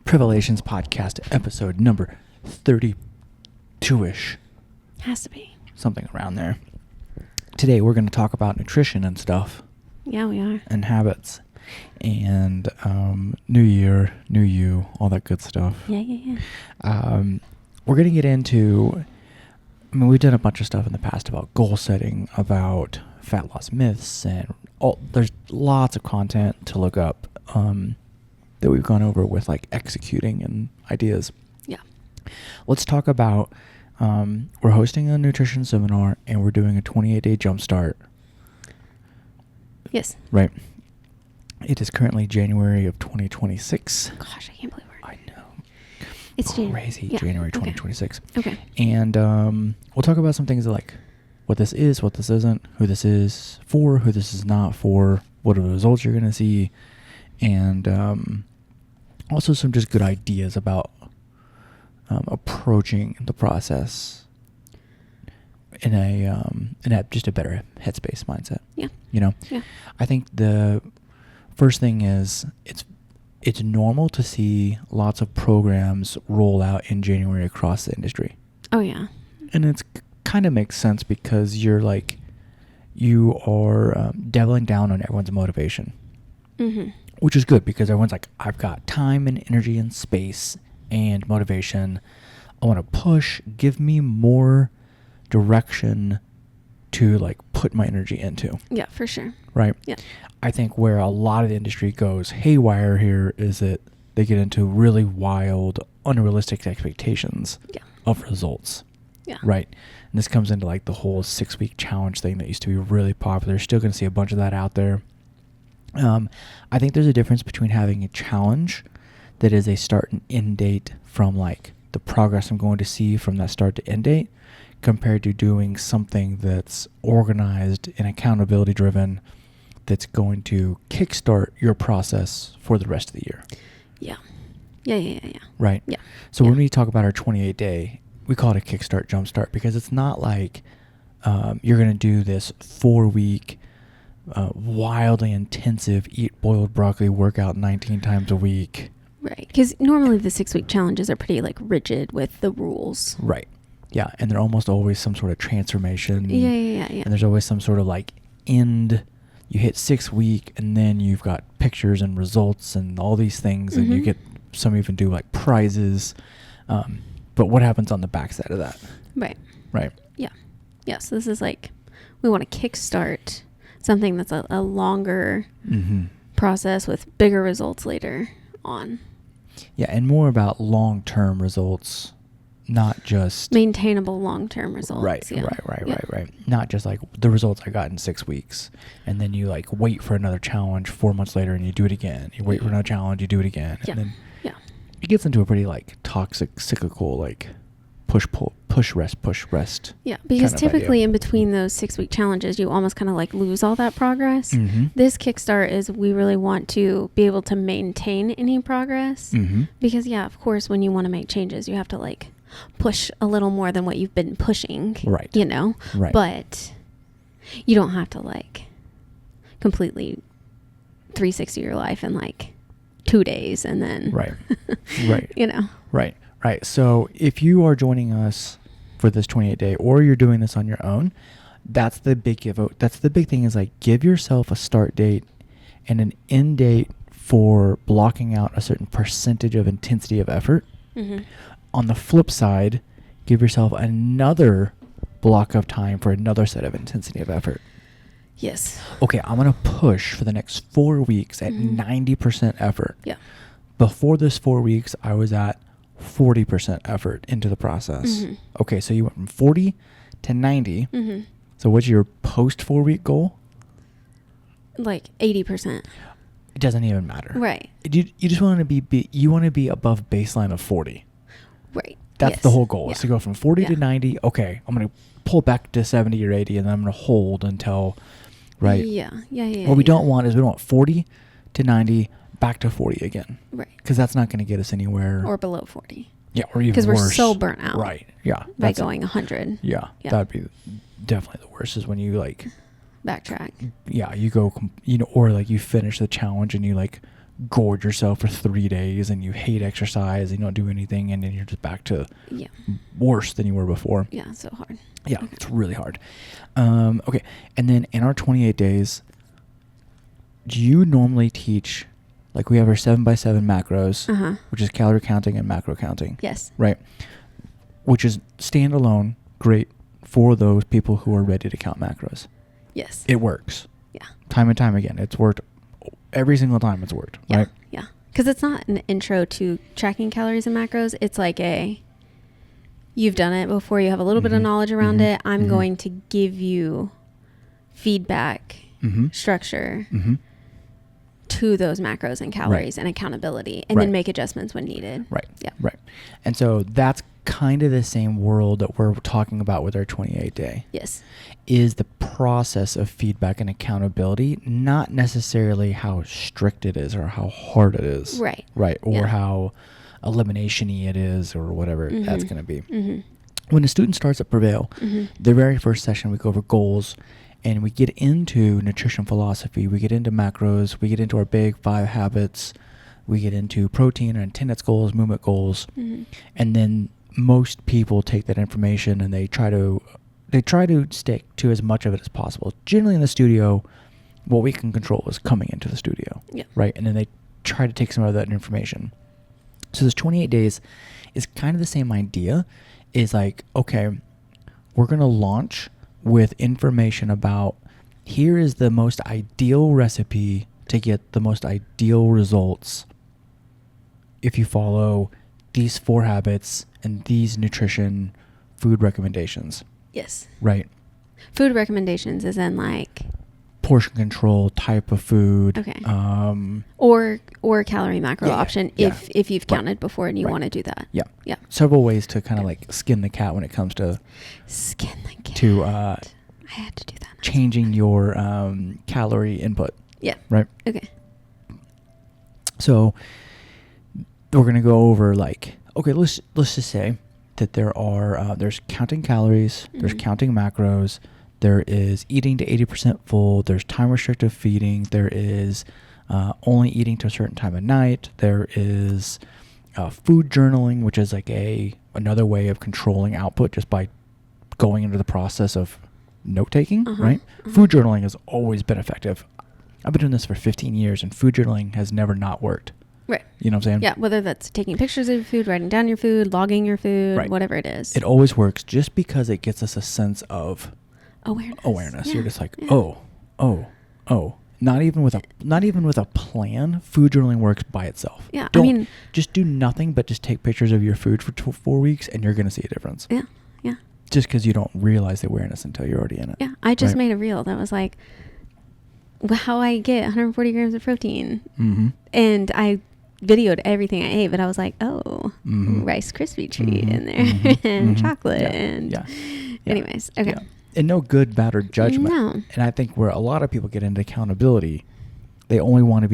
Prevelations Podcast, episode number 32-ish. Has to be. Something around there. Today we're going to talk about nutrition and stuff. Yeah, we are. And habits. And new year, new you, all that good stuff. Yeah. We're going to get into... we've done a bunch of stuff in the past about goal setting, about fat loss myths, and there's lots of content to look up that we've gone over with like executing and ideas. Yeah. Let's talk about, we're hosting a nutrition seminar and we're doing a 28-day jumpstart. Yes. Right. It is currently January of 2026. Gosh, I can't believe we're... I know. It's crazy. Yeah. January 2026. Okay. And we'll talk about some things like what this is, what this isn't, who this is for, who this is not for, what are the results you're going to see, and also some just good ideas about approaching the process in a just a better headspace mindset. Yeah. You know? Yeah. I think the first thing is it's normal to see lots of programs roll out in January across the industry. Oh, yeah. And it's kind of makes sense because you are doubling down on everyone's motivation. Mm-hmm. Which is good because everyone's like, I've got time and energy and space and motivation. I want to push. Give me more direction to like put my energy into. Yeah, for sure. Right? Yeah. I think where a lot of the industry goes haywire here is that they get into really wild, unrealistic expectations of results. Yeah. Right? And this comes into like the whole 6-week challenge thing that used to be really popular. You're still going to see a bunch of that out there. I think there's a difference between having a challenge that is a start and end date from like the progress I'm going to see from that start to end date compared to doing something that's organized and accountability driven that's going to kickstart your process for the rest of the year. Yeah. Yeah. Right? Yeah. So yeah. when we talk about our 28-day, we call it a kickstart, jumpstart, because it's not like you're going to do this 4-week wildly intensive eat boiled broccoli workout 19 times a week. Right. Because normally the 6-week challenges are pretty like rigid with the rules. Right. Yeah. And they're almost always some sort of transformation. Yeah. And there's always some sort of like end. You hit 6 week and then you've got pictures and results and all these things. Mm-hmm. And you get, some even do like prizes. But what happens on the backside of that? Right. Right. Yeah. Yeah. So this is like, we want to kickstart something that's a longer process with bigger results later on. Yeah, and more about long-term results, not just... maintainable long-term results. Right, yeah. Right. Not just like the results I got in 6 weeks, and then you like wait for another challenge 4 months later and you do it again. You wait for another challenge, you do it again. Yeah. And then yeah. It gets into a pretty like toxic, cyclical, like push, rest. Yeah, because kind of typically idea. in between those 6-week challenges, you almost kind of like lose all that progress. Mm-hmm. This kickstart is we really want to be able to maintain any progress because, yeah, of course, when you want to make changes, you have to like push a little more than what you've been pushing. Right. You know? Right. But you don't have to like completely 360 your life in like 2 days and then... Right. You know? Right. So if you are joining us for this 28-day or you're doing this on your own, that's the big thing is like give yourself a start date and an end date for blocking out a certain percentage of intensity of effort. Mm-hmm. On the flip side, give yourself another block of time for another set of intensity of effort. Yes. Okay, I'm going to push for the next 4 weeks at 90% effort. Yeah. Before this 4 weeks, I was at 40% effort into the process. Mm-hmm. Okay, so you went from 40 to 90. Mm-hmm. So what's your post 4-week goal? Like 80%. It doesn't even matter. Right. You just want to be above baseline of 40. Right. That's the whole goal. Yeah. Is to go from 40 to 90. Okay, I'm going to pull back to 70 or 80 and then I'm going to hold until, right? Yeah. What we don't want is we don't want 40 to 90 back to 40 again. Right. Because that's not going to get us anywhere. Or below 40. Yeah, or even worse. Because we're so burnt out. Right. Yeah. By going 100. Yeah. That'd be definitely the worst is when you like backtrack. Yeah, you go, or like you finish the challenge and you like gorge yourself for 3 days and you hate exercise and you don't do anything, and then you're just back to worse than you were before. Yeah, so hard. Yeah, okay. It's really hard. Okay, and then in our 28 days, do you normally teach, like we have our 7x7 macros, which is calorie counting and macro counting? Yes. Right. Which is standalone, great for those people who are ready to count macros. Yes. It works. Yeah. Time and time again. It's worked. Every single time it's worked, yeah. right? Yeah. Because it's not an intro to tracking calories and macros. It's like you've done it before. You have a little bit of knowledge around it. I'm going to give you feedback, structure to those macros and calories and accountability, and then make adjustments when needed. Right. Yeah. Right. And so that's kind of the same world that we're talking about with our 28 day. Yes. Is the process of feedback and accountability, not necessarily how strict it is or how hard it is. Right. Right. Or how elimination-y it is or whatever that's going to be. When a student starts at Prevail, their very first session, we go over goals, and we get into nutrition philosophy. We get into macros. We get into our big 5 habits. We get into protein and attendance goals, movement goals. And then most people take that information and they try to stick to as much of it as possible. Generally in the studio, what we can control is coming into the studio, right? And then they try to take some of that information. So this 28 days is kind of the same idea. Is like, okay, we're going to launch with information about here is the most ideal recipe to get the most ideal results if you follow these 4 habits and these nutrition food recommendations. Yes. Right. Food recommendations is in like portion control, type of food. Okay. Or calorie macro option if you've counted before and you want to do that. Yeah. Yeah. Several ways to kind of like skin the cat when it comes to skin the cat. To I had to do that. Changing your calorie input. Yeah. Right. Okay. So we're gonna go over like, okay, let's just say that there's counting calories, there's counting macros, there is eating to 80% full, there's time restricted feeding, there is only eating to a certain time of night, there is food journaling, which is like another way of controlling output just by going into the process of note taking, right? Food journaling has always been effective. I've been doing this for 15 years and food journaling has never not worked. Right. You know what I'm saying? Yeah, whether that's taking pictures of your food, writing down your food, logging your food, whatever it is. It always works just because it gets us a sense of awareness. Yeah. You're just like, oh. Not even with a plan, food journaling works by itself. Yeah. Just do nothing but just take pictures of your food for 4 weeks and you're going to see a difference. Yeah. Yeah. Just because you don't realize the awareness until you're already in it. Yeah. I just made a reel that was like how I get 140 grams of protein. And I videoed everything I ate, but I was like, Rice Krispie treat in there and chocolate anyways. Okay. Yeah. And no good, bad, or judgment. No. And I think where a lot of people get into accountability, they only want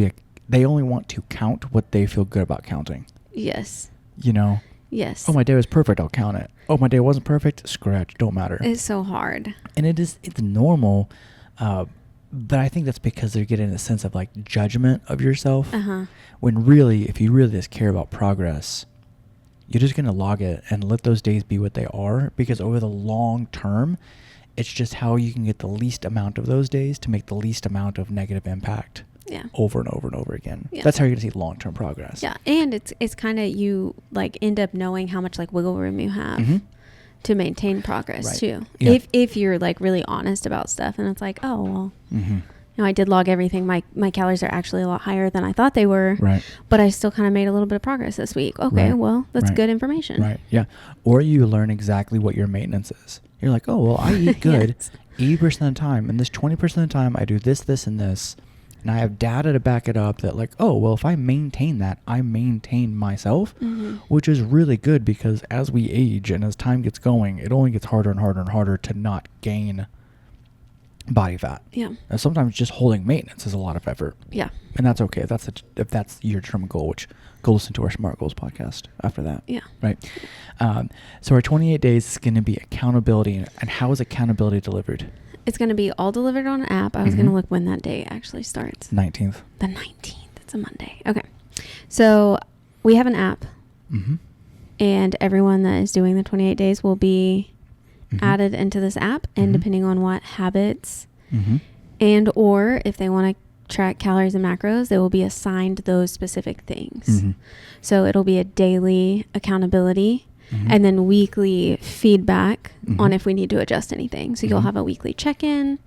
to count what they feel good about counting. Yes. You know? Yes. Oh, my day was perfect, I'll count it. Oh, my day wasn't perfect, scratch, don't matter. It's so hard. And it's normal, but I think that's because they're getting a sense of like judgment of yourself. When really, if you really just care about progress, you're just going to log it and let those days be what they are, because over the long term, it's just how you can get the least amount of those days to make the least amount of negative impact. Yeah. Over and over and over again. Yeah. That's how you're going to see long-term progress. Yeah. And it's kind of, you like end up knowing how much like wiggle room you have to maintain progress too. Yeah. If you're like really honest about stuff and it's like, oh, well, I did log everything. My calories are actually a lot higher than I thought they were. Right. But I still kind of made a little bit of progress this week. Okay. Well, that's good information. Right. Yeah. Or you learn exactly what your maintenance is. You're like, oh, well, I eat good 80% of the time. And this 20% of the time I do this, this, and this. And I have data to back it up that like, oh, well, if I maintain that, I maintain myself, which is really good, because as we age and as time gets going, it only gets harder and harder and harder to not gain body fat. Yeah. And sometimes just holding maintenance is a lot of effort. Yeah. And that's okay. If that's your term goal, which go listen to our Smart Goals podcast after that. Yeah. Right. So our 28 days is going to be accountability. And how is accountability delivered? It's going to be all delivered on an app. I was going to look when that day actually starts. 19th. The 19th. It's It's a Monday. Okay. So we have an app. Mm-hmm. And everyone that is doing the 28 days will be added into this app. And depending on what habits and or if they want to track calories and macros, they will be assigned those specific things. So it'll be a daily accountability and then weekly feedback on if we need to adjust anything. So you'll have a weekly check-in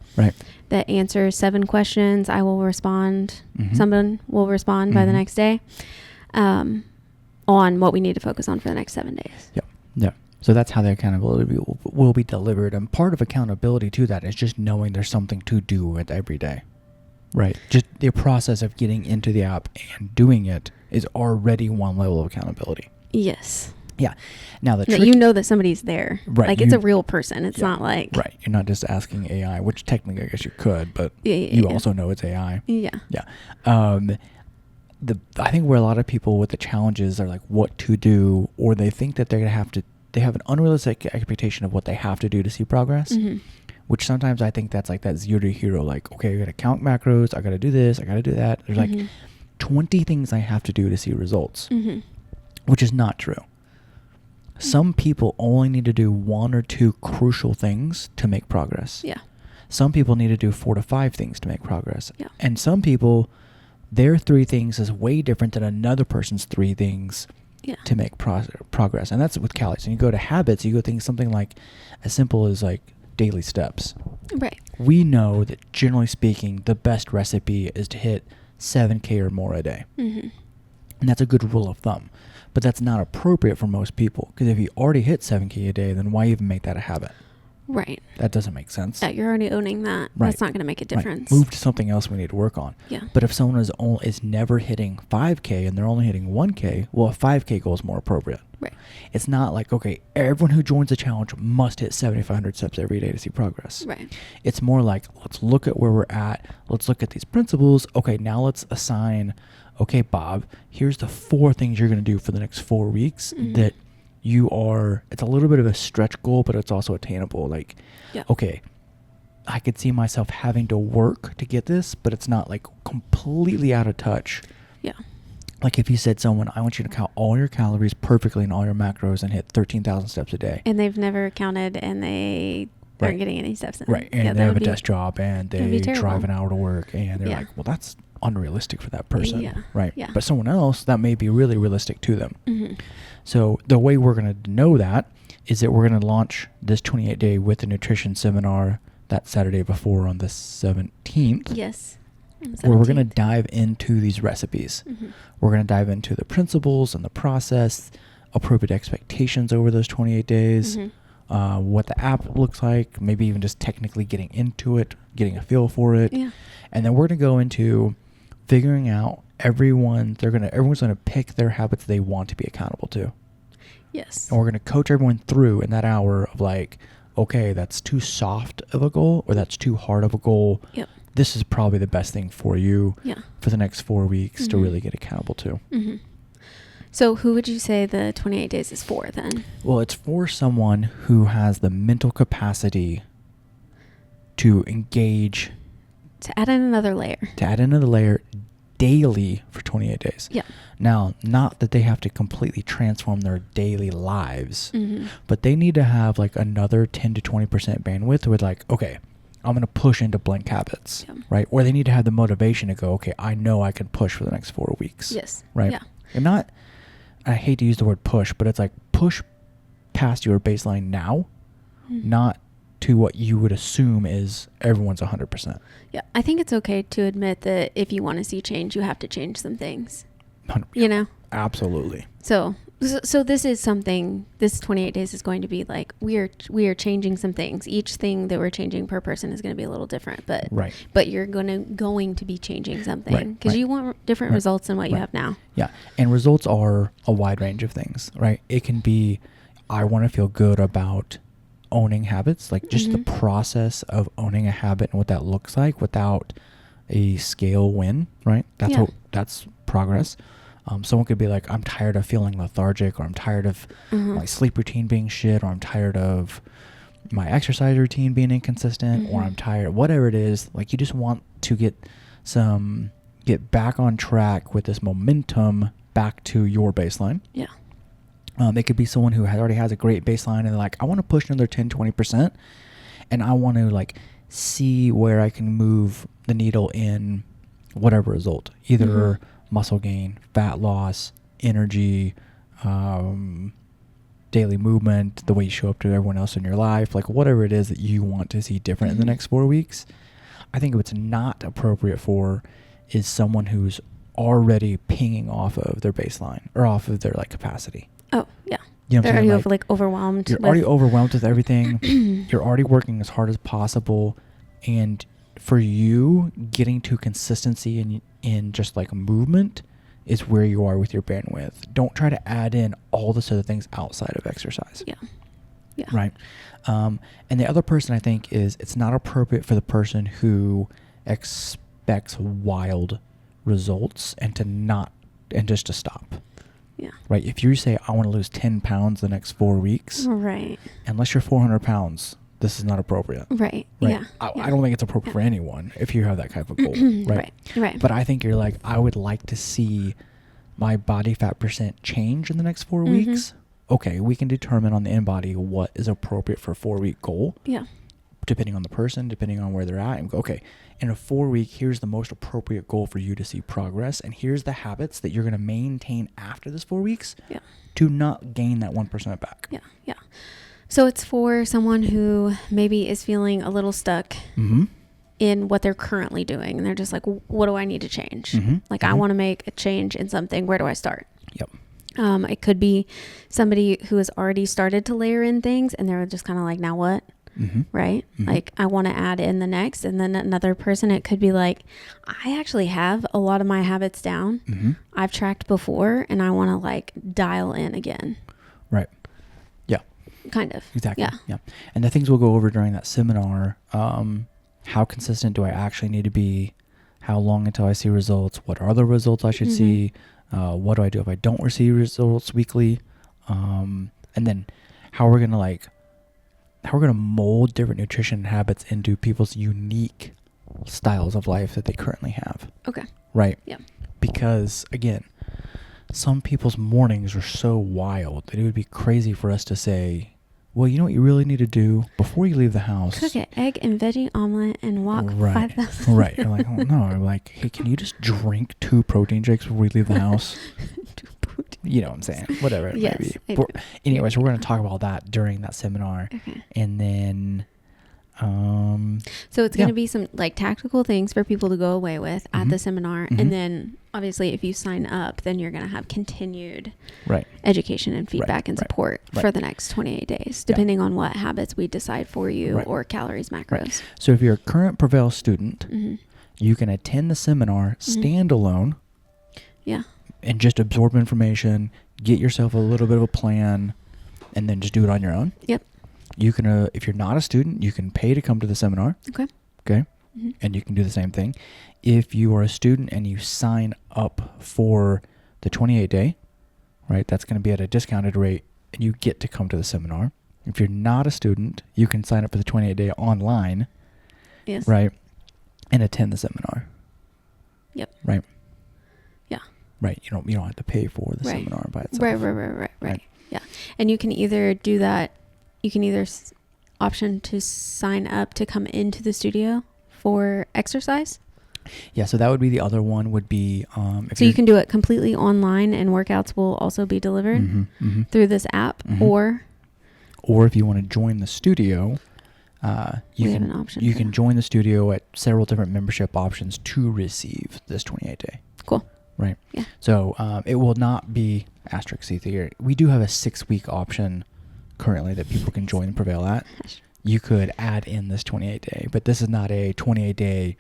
that answers 7 questions. I will respond. Someone will respond by the next day. On what we need to focus on for the next 7 days. Yeah. So that's how the accountability will be delivered. And part of accountability to that is just knowing there's something to do with every day. Right. Just the process of getting into the app and doing it is already one level of accountability. Yes. Yeah. Now you know that somebody's there. Right. Like it's a real person. It's not like. Right. You're not just asking AI, which technically I guess you could, but you also know it's AI. Yeah. Yeah. I think where a lot of people with the challenges are like what to do, or they think that they're going to they have an unrealistic expectation of what they have to do to see progress, which sometimes I think that's like that 0 to hero, like, okay, I got to count macros. I got to do this. I got to do that. There's like 20 things I have to do to see results, which is not true. Some people only need to do 1 or 2 crucial things to make progress. Yeah. Some people need to do 4 to 5 things to make progress. Yeah. And some people, their 3 things is way different than another person's 3 things to make progress. And that's with calories. And you go to habits, you go things something like as simple as like daily steps. Right. We know that generally speaking, the best recipe is to hit 7K or more a day. And that's a good rule of thumb. But that's not appropriate for most people, because if you already hit 7K a day, then why even make that a habit? Right. That doesn't make sense. You're already owning that. Right. That's not going to make a difference. Right. Move to something else we need to work on. Yeah. But if someone is never hitting 5K and they're only hitting 1K, well, a 5K goal is more appropriate. Right. It's not like, okay, everyone who joins the challenge must hit 7,500 steps every day to see progress. Right. It's more like, let's look at where we're at. Let's look at these principles. Okay, now let's assign, okay, Bob, here's the 4 things you're going to do for the next 4 weeks that it's a little bit of a stretch goal, but it's also attainable. Like, okay, I could see myself having to work to get this, but it's not like completely out of touch. Yeah. Like if you said someone, I want you to count all your calories perfectly and all your macros and hit 13,000 steps a day. And they've never counted and they aren't getting any steps in. Right. And they have a desk job and they drive an hour to work and they're like, well, that's unrealistic for that person. Yeah. Right. Yeah. But someone else, that may be really realistic to them. So the way we're going to know that is that we're going to launch this 28-day with the nutrition seminar that Saturday before on the 17th. Yes. Where we're going to dive into these recipes. We're going to dive into the principles and the process, appropriate expectations over those 28 days, what the app looks like, maybe even just technically getting into it, getting a feel for it. Yeah. And then we're going to go into figuring out everyone's going to pick their habits they want to be accountable to. Yes. And we're going to coach everyone through in that hour of like, okay, that's too soft of a goal or that's too hard of a goal. Yep. This is probably the best thing for you for the next 4 weeks to really get accountable to. So who would you say the 28 days is for then? Well, it's for someone who has the mental capacity to engage. To add in another layer. Daily for 28 days. Yeah. Now, not that they have to completely transform their daily lives, but they need to have like another 10 to 20% bandwidth with like, okay, I'm going to push into blank habits, right? Or they need to have the motivation to go, okay, I know I can push for the next 4 weeks. Yes. Right? Yeah. And not, I hate to use the word push, but it's like push past your baseline now, not to what you would assume is everyone's 100%. Yeah. I think it's okay to admit that if you want to see change, you have to change some things. 100%. You know? Absolutely. So this is something, this 28 days is going to be like, we are changing some things. Each thing that we're changing per person is going to be a little different, but you're going to be changing something because you want different results than what you have now. Yeah. And results are a wide range of things, right? It can be, I want to feel good about owning habits, like just the process of owning a habit and what that looks like without a scale win, right? That's progress. Someone could be like, I'm tired of feeling lethargic, or I'm tired of my sleep routine being shit, or I'm tired of my exercise routine being inconsistent, or I'm tired, whatever it is. Like you just want to get some get back on track with this momentum back to your baseline. Yeah. It could be someone who already has a great baseline and they're like, I want to push another 10, 20%. And I want to like see where I can move the needle in whatever result, either muscle gain, fat loss, energy, daily movement, the way you show up to everyone else in your life, like whatever it is that you want to see different in the next 4 weeks. I think what's not appropriate for is someone who's already pinging off of their baseline or off of their like capacity. Oh, yeah. You know what I'm saying? Like overwhelmed. You're already overwhelmed with everything. You're already working as hard as possible. And for you, getting to consistency in just like movement is where you are with your bandwidth. Don't try to add in all this other things outside of exercise. Yeah. Yeah. Right. And the other person I think is it's not appropriate for the person who expects wild results and just to stop. Yeah. Right. If you say, I want to lose 10 pounds the next 4 weeks. Right. Unless you're 400 pounds, this is not appropriate. Right. Right. Yeah. I don't think it's appropriate for anyone if you have that kind of a goal. Right. Right. But I think you're like, I would like to see my body fat percent change in the next 4 weeks. Okay. We can determine on the InBody what is appropriate for a 4-week goal. Yeah. Depending on the person, depending on where they're at. And go, okay, in a 4-week, here's the most appropriate goal for you to see progress. And here's the habits that you're going to maintain after this 4 weeks to not gain that 1% back. Yeah. Yeah. So it's for someone who maybe is feeling a little stuck in what they're currently doing. And they're just like, what do I need to change? Like, I want to make a change in something. Where do I start? Yep. It could be somebody who has already started to layer in things and they're just kind of like, now what? Right? Like, I want to add in the next. And then another person, it could be like, I actually have a lot of my habits down. I've tracked before and I want to like dial in again. Right. Yeah. Kind of. Exactly. Yeah. And the things we'll go over during that seminar, how consistent do I actually need to be? How long until I see results? What are the results I should see? What do I do if I don't receive results weekly? And then how we're going to mold different nutrition habits into people's unique styles of life that they currently have. Okay. Right? Yeah. Because, again, some people's mornings are so wild that it would be crazy for us to say, well, you know what you really need to do before you leave the house? Cook an egg and veggie omelet and walk 5,000. Right. You're like, oh, no. I'm like, hey, can you just drink 2 protein shakes before we leave the house? You know what I'm saying? Whatever it may be. Anyways, we're going to talk about that during that seminar. Okay. And then... so it's going to be some like tactical things for people to go away with at the seminar. And then obviously if you sign up, then you're going to have continued education and feedback and support for the next 28 days, depending on what habits we decide for you or calories, macros. So if you're a current Prevail student, you can attend the seminar standalone. Yeah. And just absorb information, get yourself a little bit of a plan, and then just do it on your own. Yep. You can, if you're not a student, you can pay to come to the seminar. Okay. And you can do the same thing. If you are a student and you sign up for the 28-day, right, that's going to be at a discounted rate, and you get to come to the seminar. If you're not a student, you can sign up for the 28-day online. Yes. Right, and attend the seminar. Yep. Right. Yeah. Right. You don't have to pay for the seminar by itself. Right. Yeah. And you can either do that. You can either option to sign up to come into the studio for exercise. Yeah, so that would be the other one would be... so you can do it completely online and workouts will also be delivered through this app or if you want to join the studio, you can join the studio at several different membership options to receive this 28-day. Cool. Right. Yeah. So it will not be asterisk C here. We do have a 6-week option currently that people can join Prevail at. You could add in this 28-day, but this is not a 28-day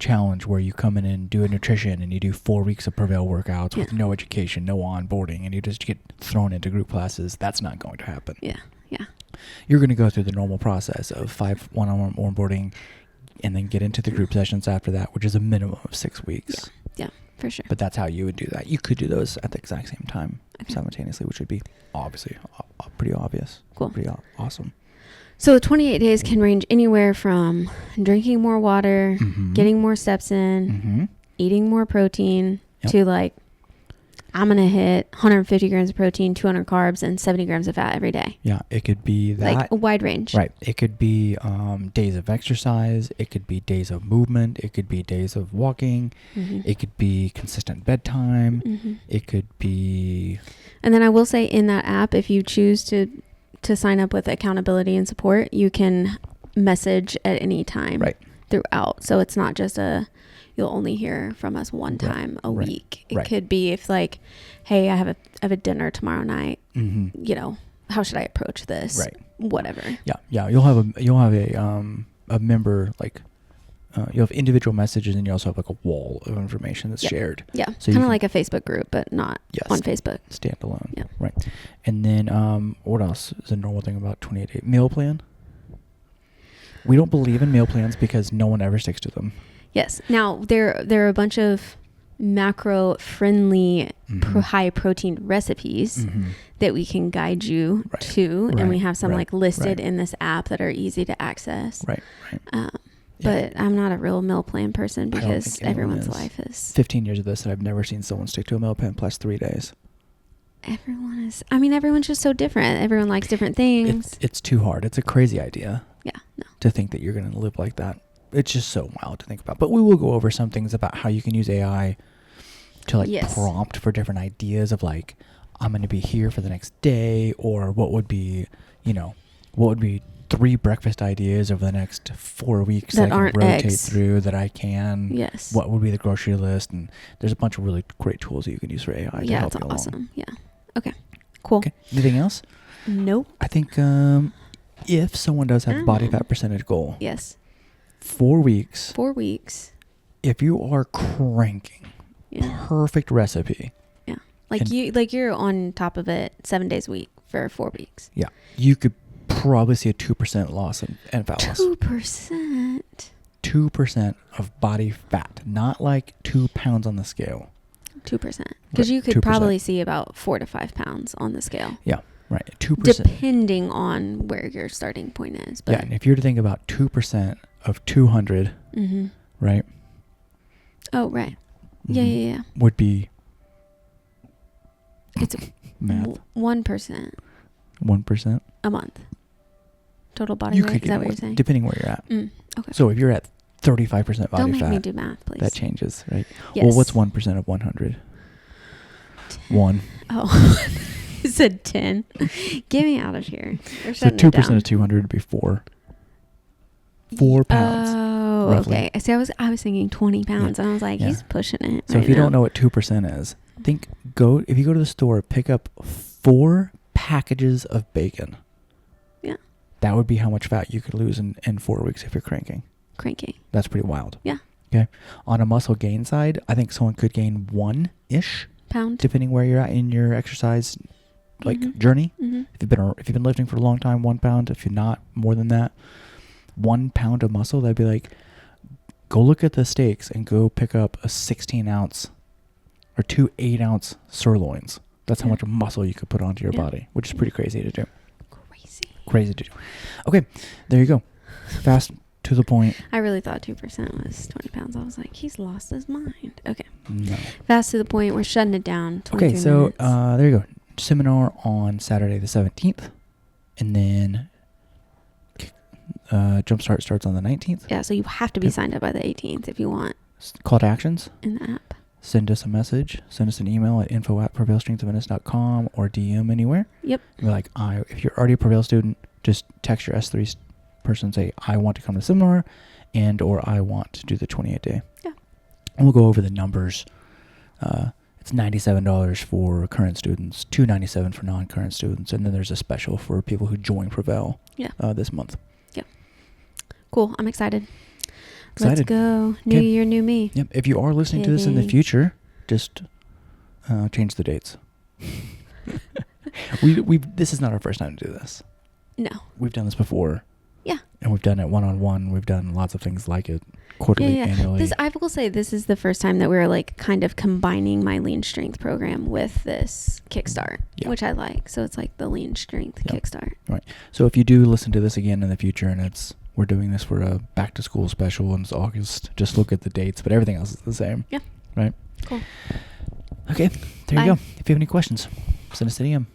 challenge where you come in and do a nutrition and you do 4 weeks of Prevail workouts with no education, no onboarding, and you just get thrown into group classes. That's not going to happen. Yeah. You're going to go through the normal process of 5 one-on-one onboarding and then get into the group sessions after that, which is a minimum of 6 weeks. Yeah, for sure. But that's how you would do that. You could do those at the exact same time simultaneously, which would be obviously pretty obvious. Cool. Pretty awesome. So the 28 days can range anywhere from drinking more water, getting more steps in, eating more protein Yep. to like, I'm going to hit 150 grams of protein, 200 carbs, and 70 grams of fat every day. Yeah, it could be that. Like a wide range. Right. It could be days of exercise. It could be days of movement. It could be days of walking. Mm-hmm. It could be consistent bedtime. Mm-hmm. It could be... And then I will say in that app, if you choose to sign up with accountability and support, you can message at any time throughout. So it's not just you'll only hear from us one time a week. It could be if like, hey, I have a dinner tomorrow night. Mm-hmm. You know, how should I approach this? Right. Whatever. Yeah. You'll have a member, like you have individual messages, and you also have like a wall of information that's shared. Yeah. So kind of like a Facebook group, but not on Facebook. Standalone. Yeah. Right. And then what else is a normal thing about 28-day meal plan? We don't believe in meal plans because no one ever sticks to them. Yes. Now there are a bunch of macro friendly high protein recipes that we can guide you to, and we have some like listed in this app that are easy to access. Right. But I'm not a real meal plan person because everyone's life is 15 years of this, and I've never seen someone stick to a meal plan plus 3 days. Everyone's just so different. Everyone likes different things. It's too hard. It's a crazy idea. Yeah. No. To think that you're going to live like that. It's just so wild to think about. But we will go over some things about how you can use AI to like prompt for different ideas of like, I'm going to be here for the next day, or what would be 3 breakfast ideas over the next 4 weeks that I can rotate through that I can. Yes. What would be the grocery list? And there's a bunch of really great tools that you can use for AI to help you along. Awesome. Yeah. Okay. Cool. Okay. Anything else? Nope. I think if someone does have a body fat percentage goal. Yes. 4 weeks. 4 weeks. If you are cranking, perfect recipe. Yeah. Like you're on top of it 7 days a week for 4 weeks. Yeah. You could probably see a 2% loss in fat loss. 2%. 2% of body fat, not like 2 pounds on the scale. 2%. Because you could 2%. Probably see about 4 to 5 pounds on the scale. Yeah. Right. 2%. Depending on where your starting point is. But and if you were to think about 2% of 200, right? Oh, right. Yeah. Would be it's math. 1%. 1% a month. Total body weight. Is that what you're saying? Depending where you're at. Okay. So if you're at 35% body fat. Don't make me do math, please. That changes, right? Yes. Well, what's 1% of 100? 10. 1. Oh. You said 10. Get me out of here. So 2% of 200 would be 4. 4 pounds. Oh, roughly. Okay. See, I was thinking 20 pounds, and I was like, he's pushing it. So if you don't know what 2% is, if you go to the store, pick up 4 packages of bacon. Yeah. That would be how much fat you could lose in 4 weeks if you're cranking. That's pretty wild. Yeah. Okay. On a muscle gain side, I think someone could gain 1-ish pound, depending where you're at in your exercise journey. If you've been lifting for a long time, 1 pound. If you're not, more than that. 1 pound of muscle, that'd be like, go look at the steaks and go pick up a 16-ounce or 2 8-ounce sirloins. That's how much muscle you could put onto your body, which is pretty crazy to do. Crazy to do. Okay, there you go. Fast to the point. I really thought 2% was 20 pounds. I was like, he's lost his mind. Okay. No. Fast to the point. We're shutting it down. Okay, so there you go. Seminar on Saturday the 17th. And then Jumpstart starts on the 19th. Yeah, so you have to be signed up by the 18th if you want. Call to actions. In the app. Send us a message. Send us an email at info@prevailstrengthfitness.com or DM anywhere. Yep. Be like, if you're already a Prevail student, just text your S3 person and say, I want to come to the seminar or I want to do the 28-day. Yeah. And we'll go over the numbers. It's $97 for current students, $297 for non-current students, and then there's a special for people who join Prevail this month. Yeah. Cool. I'm excited. Let's go. New year, new me. Yep. If you are listening to this in the future, just change the dates. This is not our first time to do this. No. We've done this before. Yeah. And we've done it one-on-one. We've done lots of things like it quarterly, annually. I will say this is the first time that we're like kind of combining my lean strength program with this kickstart, which I like. So it's like the lean strength kickstart. Right. So if you do listen to this again in the future and it's we're doing this for a back to school special and it's August. Just look at the dates, but everything else is the same. Yeah. Right? Cool. Okay. There Bye. you go. If you have any questions, send us an DM.